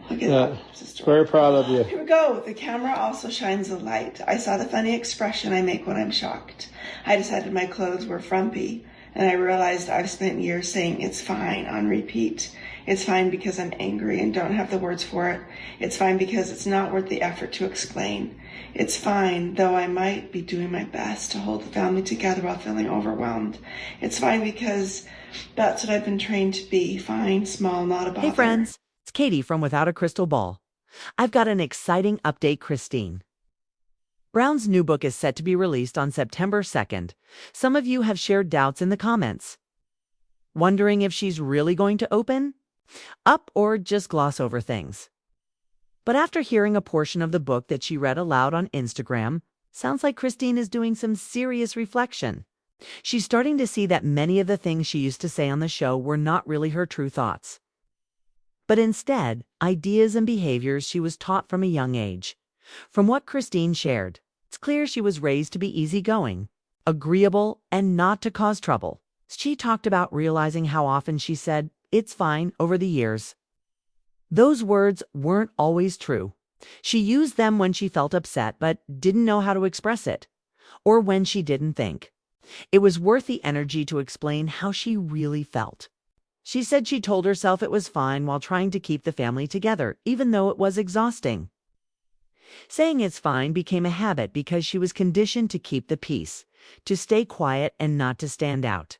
Look at that. Very proud of you. Here we go. The camera also shines a light. I saw the funny expression I make when I'm shocked. I decided my clothes were frumpy, and I realized I've spent years saying it's fine on repeat. It's fine because I'm angry and don't have the words for it. It's fine because it's not worth the effort to explain. It's fine, though I might be doing my best to hold the family together while feeling overwhelmed. It's fine because that's what I've been trained to be. Fine, small, not a bother. Hey friends, it's Kody from Without a Crystal Ball. I've got an exciting update, Christine. Brown's new book is set to be released on September 2nd. Some of you have shared doubts in the comments, wondering if she's really going to open up or just gloss over things. But after hearing a portion of the book that she read aloud on Instagram, sounds like Christine is doing some serious reflection. She's starting to see that many of the things she used to say on the show were not really her true thoughts, but instead ideas and behaviors she was taught from a young age. From what Christine shared, it's clear she was raised to be easygoing, agreeable, and not to cause trouble. She talked about realizing how often she said, "It's fine," over the years. Those words weren't always true. She used them when she felt upset but didn't know how to express it, or when she didn't think it was worth the energy to explain how she really felt. She said she told herself it was fine while trying to keep the family together, even though it was exhausting. Saying it's fine became a habit because she was conditioned to keep the peace, to stay quiet and not to stand out.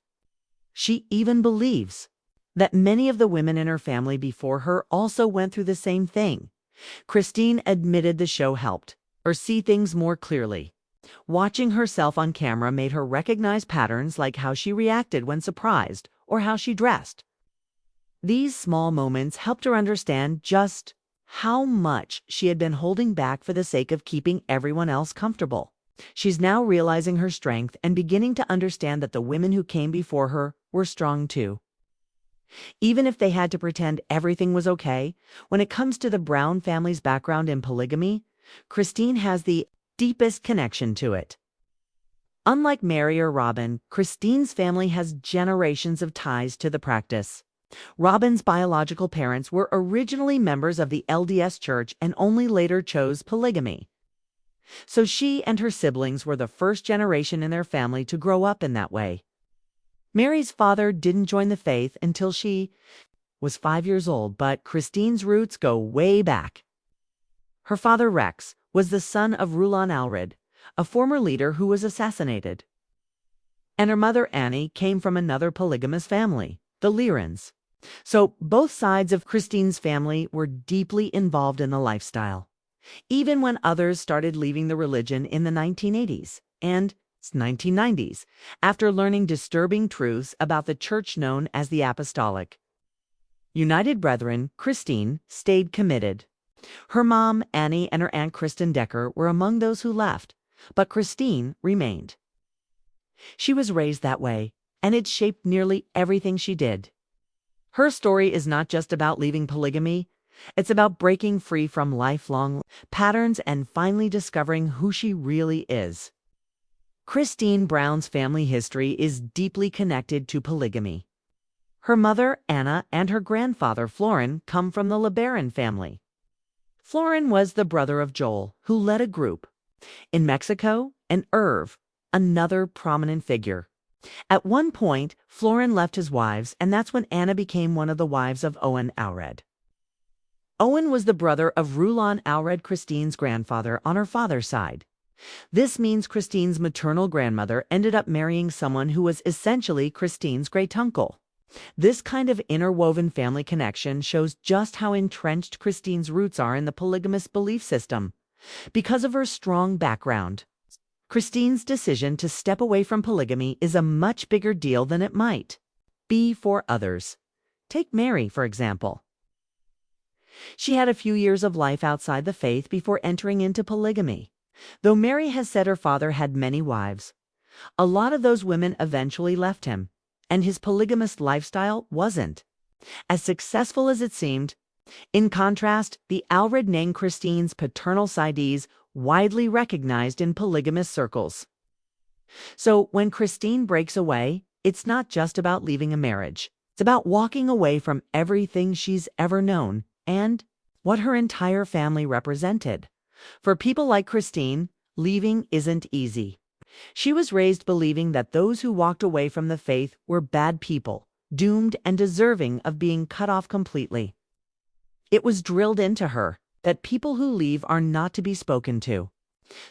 She even believes that many of the women in her family before her also went through the same thing. Christine admitted the show helped her see things more clearly. Watching herself on camera made her recognize patterns like how she reacted when surprised or how she dressed. These small moments helped her understand just how much she had been holding back for the sake of keeping everyone else comfortable. She's now realizing her strength and beginning to understand that the women who came before her were strong too. Even if they had to pretend everything was okay, when it comes to the Brown family's background in polygamy, Christine has the deepest connection to it. Unlike Mary or Robin, Christine's family has generations of ties to the practice. Robin's biological parents were originally members of the LDS Church and only later chose polygamy. So she and her siblings were the first generation in their family to grow up in that way. Mary's father didn't join the faith until she was 5 years old, but Christine's roots go way back. Her father, Rex, was the son of Rulon Allred, a former leader who was assassinated. And her mother, Annie, came from another polygamous family, the LeBarons. So both sides of Christine's family were deeply involved in the lifestyle, even when others started leaving the religion in the 1980s and 1990s, after learning disturbing truths about the church known as the Apostolic United Brethren. Christine stayed committed. Her mom, Annie, and her aunt Kristen Decker were among those who left, but Christine remained. She was raised that way, and it shaped nearly everything she did. Her story is not just about leaving polygamy, it's about breaking free from lifelong patterns and finally discovering who she really is. Christine Brown's family history is deeply connected to polygamy. Her mother, Anna, and her grandfather, Florin, come from the LeBaron family. Florin was the brother of Joel, who led a group in Mexico, and Irv, another prominent figure. At one point, Florin left his wives, and that's when Anna became one of the wives of Owen Allred. Owen was the brother of Rulon Allred, Christine's grandfather on her father's side. This means Christine's maternal grandmother ended up marrying someone who was essentially Christine's great-uncle. This kind of interwoven family connection shows just how entrenched Christine's roots are in the polygamous belief system. Because of her strong background, Christine's decision to step away from polygamy is a much bigger deal than it might be for others. Take Mary, for example. She had a few years of life outside the faith before entering into polygamy. Though Mary has said her father had many wives, a lot of those women eventually left him, and his polygamous lifestyle wasn't as successful as it seemed. In contrast, the Allred named Christine's paternal side is widely recognized in polygamous circles. So when Christine breaks away, it's not just about leaving a marriage. It's about walking away from everything she's ever known and what her entire family represented. For people like Christine, leaving isn't easy. She was raised believing that those who walked away from the faith were bad people, doomed and deserving of being cut off completely. It was drilled into her that people who leave are not to be spoken to.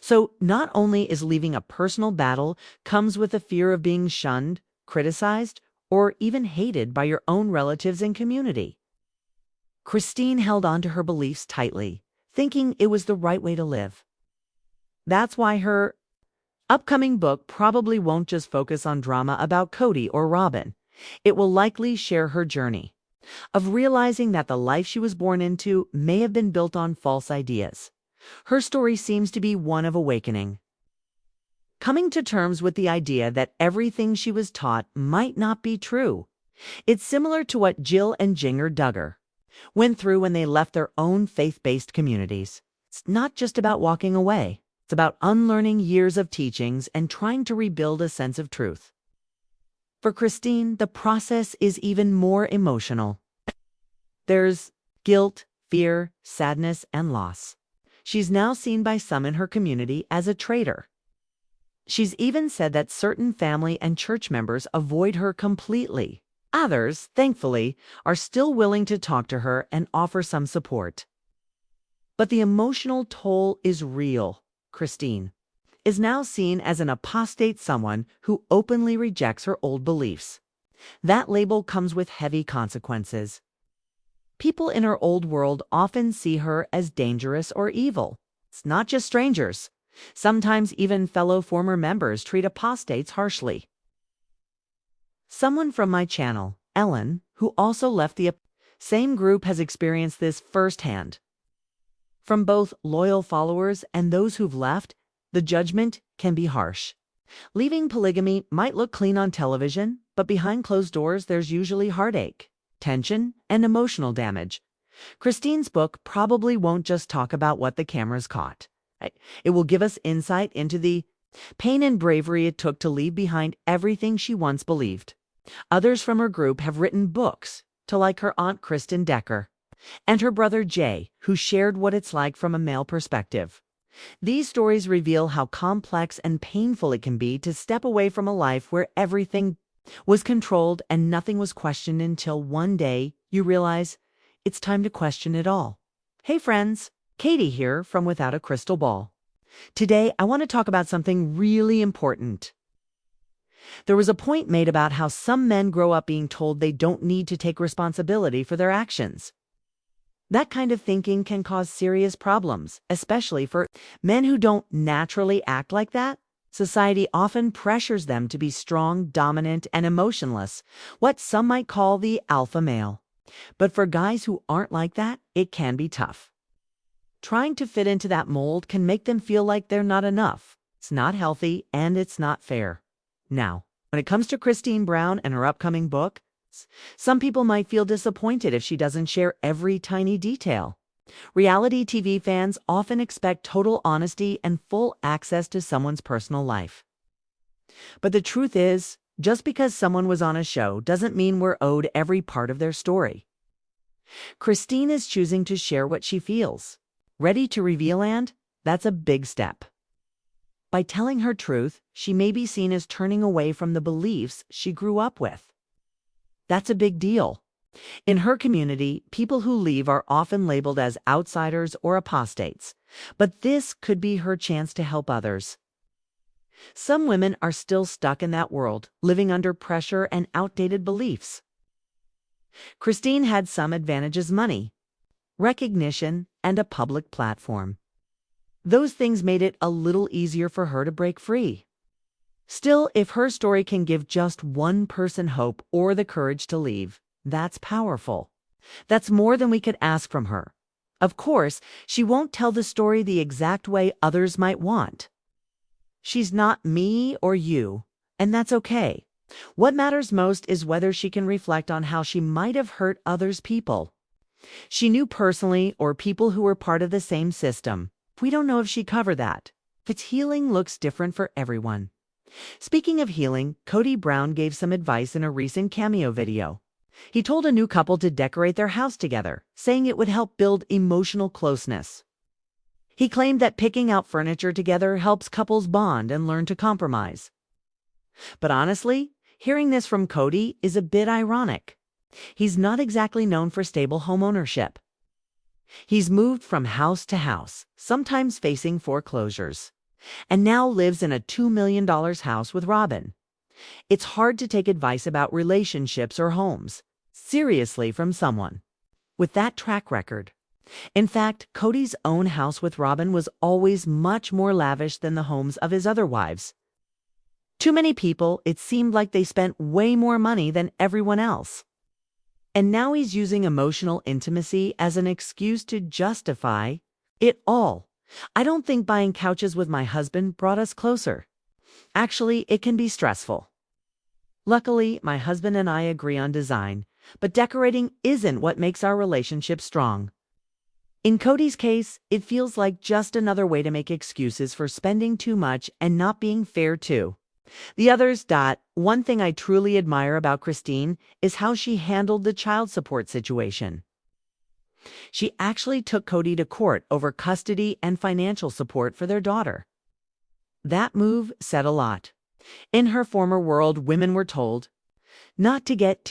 So not only is leaving a personal battle, comes with the fear of being shunned, criticized, or even hated by your own relatives and community. Christine held on to her beliefs tightly, thinking it was the right way to live. That's why her upcoming book probably won't just focus on drama about Kody or Robin. It will likely share her journey of realizing that the life she was born into may have been built on false ideas. Her story seems to be one of awakening, coming to terms with the idea that everything she was taught might not be true. It's similar to what Jill and Jinger Duggar went through when they left their own faith-based communities. It's not just about walking away. It's about unlearning years of teachings and trying to rebuild a sense of truth. For Christine, the process is even more emotional. There's guilt, fear, sadness, and loss. She's now seen by some in her community as a traitor. She's even said that certain family and church members avoid her completely. Others, thankfully, are still willing to talk to her and offer some support. But the emotional toll is real. Christine is now seen as an apostate, someone who openly rejects her old beliefs. That label comes with heavy consequences. People in her old world often see her as dangerous or evil. It's not just strangers. Sometimes even fellow former members treat apostates harshly. Someone from my channel, Ellen, who also left the same group, has experienced this firsthand. From both loyal followers and those who've left, the judgment can be harsh. Leaving polygamy might look clean on television, but behind closed doors there's usually heartache, tension, and emotional damage. Christine's book probably won't just talk about what the cameras caught. It will give us insight into the pain and bravery it took to leave behind everything she once believed. Others from her group have written books, like her aunt Kristen Decker and her brother Jay, who shared what it's like from a male perspective. These stories reveal how complex and painful it can be to step away from a life where everything was controlled and nothing was questioned until one day you realize it's time to question it all. Hey friends, Katie here from Without a Crystal Ball. Today I want to talk about something really important. There was a point made about how some men grow up being told they don't need to take responsibility for their actions. That kind of thinking can cause serious problems, especially for men who don't naturally act like that. Society often pressures them to be strong, dominant, and emotionless, what some might call the alpha male. But for guys who aren't like that, it can be tough. Trying to fit into that mold can make them feel like they're not enough. It's not healthy, and it's not fair. Now, when it comes to Christine Brown and her upcoming book, some people might feel disappointed if she doesn't share every tiny detail. Reality TV fans often expect total honesty and full access to someone's personal life. But the truth is, just because someone was on a show doesn't mean we're owed every part of their story. Christine is choosing to share what she feels. Ready to reveal, and that's a big step. By telling her truth, she may be seen as turning away from the beliefs she grew up with. That's a big deal. In her community, people who leave are often labeled as outsiders or apostates, but this could be her chance to help others. Some women are still stuck in that world, living under pressure and outdated beliefs. Christine had some advantages: money, recognition, and a public platform. Those things made it a little easier for her to break free. Still, if her story can give just one person hope or the courage to leave, that's powerful. That's more than we could ask from her. Of course, she won't tell the story the exact way others might want. She's not me or you, and that's okay. What matters most is whether she can reflect on how she might have hurt others people she knew personally or people who were part of the same system. We don't know if she covered that. But healing looks different for everyone. Speaking of healing, Kody Brown gave some advice in a recent cameo video. He told a new couple to decorate their house together, saying it would help build emotional closeness. He claimed that picking out furniture together helps couples bond and learn to compromise. But honestly, hearing this from Kody is a bit ironic. He's not exactly known for stable homeownership. He's moved from house to house, sometimes facing foreclosures, and now lives in a $2 million house with Robin. It's hard to take advice about relationships or homes seriously from someone with that track record. In fact, Kody's own house with Robin was always much more lavish than the homes of his other wives. To many people, it seemed like they spent way more money than everyone else. And now he's using emotional intimacy as an excuse to justify it all. I don't think buying couches with my husband brought us closer. Actually, it can be stressful. Luckily, my husband and I agree on design, but decorating isn't what makes our relationship strong. In Kody's case, it feels like just another way to make excuses for spending too much and not being fair too. The others. One thing I truly admire about Christine is how she handled the child support situation. She actually took Kody to court over custody and financial support for their daughter. That move said a lot. In her former world, women were told not to get